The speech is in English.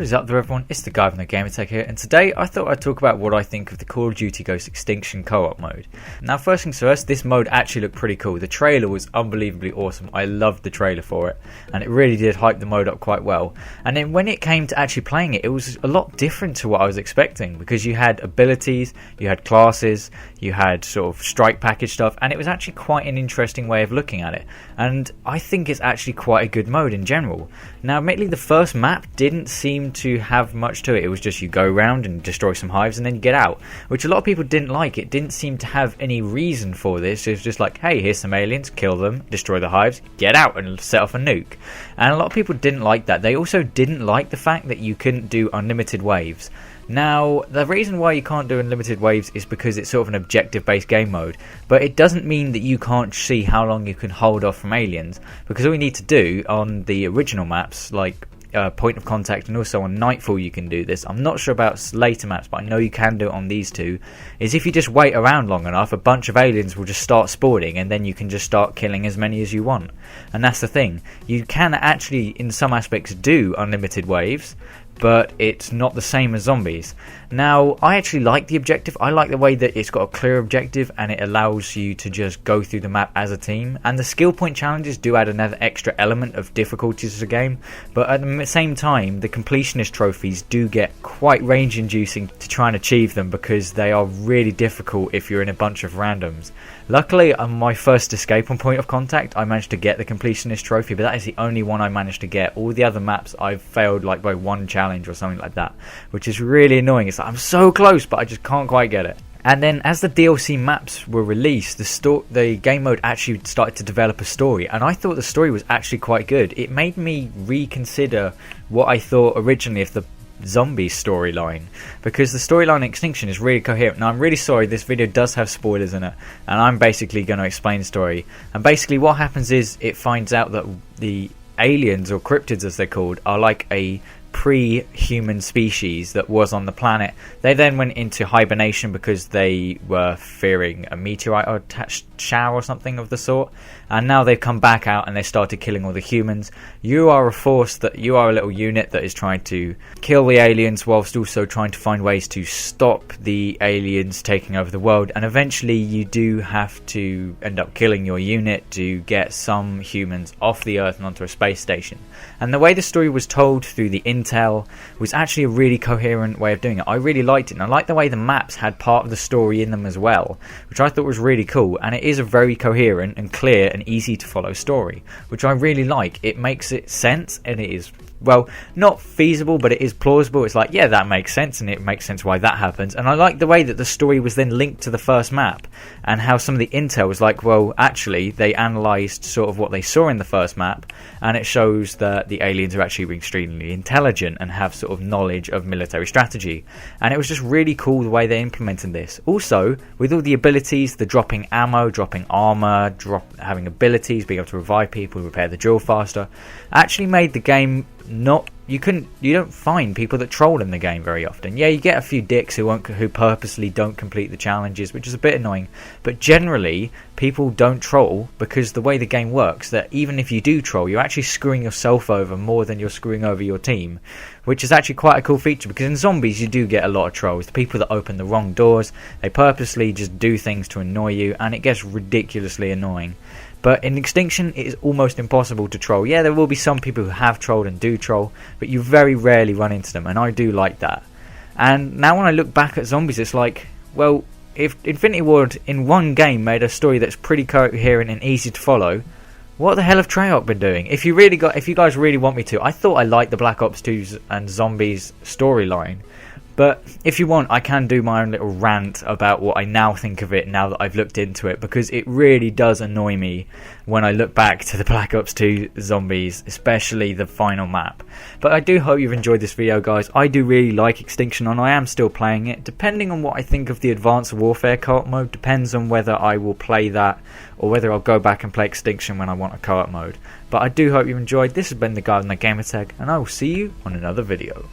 is up there, everyone? It's the guy from the Gamertag here, and today I thought I'd talk about what I think of the Call of Duty Ghost Extinction co-op mode. Now, first things first, this mode actually looked pretty cool. The trailer was unbelievably awesome. I loved the trailer for it, and it really did hype the mode up quite well. And then when it came to actually playing it, it was a lot different to what I was expecting, because you had abilities, you had classes, you had sort of strike package stuff, and it was actually quite an interesting way of looking at it. And I think it's actually quite a good mode in general. Now, admittedly, the first map didn't seem to have much to it. It was just you go around and destroy some hives and then you get out, which a lot of people didn't like. It didn't seem to have any reason for this. It was just like, hey, here's some aliens, kill them, destroy the hives, get out and set off a nuke. And a lot of people didn't like that. They also didn't like the fact that you couldn't do unlimited waves. Now, the reason why you can't do unlimited waves is because it's sort of an objective-based game mode, but it doesn't mean that you can't see how long you can hold off from aliens, because all you need to do on the original maps, like Point of Contact and also on Nightfall you can do this. I'm not sure about later maps, but I know you can do it on these two, is if you just wait around long enough, a bunch of aliens will just start spawning and then you can just start killing as many as you want. And that's the thing, you can actually in some aspects do unlimited waves, but it's not the same as zombies. Now, I actually like the objective. I like the way that it's got a clear objective and it allows you to just go through the map as a team. And the skill point challenges do add another extra element of difficulty to the game, but at the same time, the completionist trophies do get quite range inducing to try and achieve them, because they are really difficult if you're in a bunch of randoms. Luckily, on my first escape on Point of Contact, I managed to get the completionist trophy, but that is the only one I managed to get. All the other maps I've failed like by one challenge or something like that, which is really annoying. It's like I'm so close, but I just can't quite get it. And then as the DLC maps were released, the game mode actually started to develop a story, and I thought the story was actually quite good. It made me reconsider what I thought originally of the zombie storyline, because the storyline in Extinction is really coherent. Now, I'm really sorry, this video does have spoilers in it, and I'm basically going to explain the story. And basically what happens is it finds out that the aliens, or cryptids as they're called, are like a pre-human species that was on the planet. They then went into hibernation because they were fearing a meteorite or shower or something of the sort, and now they've come back out and they started killing all the humans. You are a little unit that is trying to kill the aliens whilst also trying to find ways to stop the aliens taking over the world, and eventually you do have to end up killing your unit to get some humans off the Earth and onto a space station. And the way the story was told through the intel was actually a really coherent way of doing it. I really liked it, and I liked the way the maps had part of the story in them as well, which I thought was really cool. And it is a very coherent and clear and easy to follow story, which I really like. It makes it sense, and it is, well, not feasible, but it is plausible. It's like, yeah, that makes sense, and it makes sense why that happens. And I like the way that the story was then linked to the first map, and how some of the intel was like, well, actually they analysed sort of what they saw in the first map, and it shows that the aliens are actually extremely intelligent and have sort of knowledge of military strategy. And it was just really cool the way they implemented this. Also, with all the abilities, the dropping ammo, dropping armour, having abilities, being able to revive people, repair the drill faster, actually made the game you don't find people that troll in the game very often. Yeah, you get a few dicks who purposely don't complete the challenges, which is a bit annoying, but generally people don't troll, because the way the game works, that even if you do troll, you're actually screwing yourself over more than you're screwing over your team, which is actually quite a cool feature, because in zombies you do get a lot of trolls, the people that open the wrong doors, they purposely just do things to annoy you, and it gets ridiculously annoying. But in Extinction, it is almost impossible to troll. Yeah, there will be some people who have trolled and do troll, but you very rarely run into them, and I do like that. And now when I look back at zombies, it's like, well, if Infinity Ward in one game made a story that's pretty coherent and easy to follow, what the hell have Treyarch been doing? If you guys really want me to, I thought I liked the Black Ops 2 and Zombies storyline. But if you want, I can do my own little rant about what I now think of it now that I've looked into it, because it really does annoy me when I look back to the Black Ops 2 Zombies, especially the final map. But I do hope you've enjoyed this video, guys. I do really like Extinction, and I am still playing it. Depending on what I think of the Advanced Warfare co-op mode, depends on whether I will play that or whether I'll go back and play Extinction when I want a co-op mode. But I do hope you enjoyed. This has been the guy on the Gamertag, and I will see you on another video.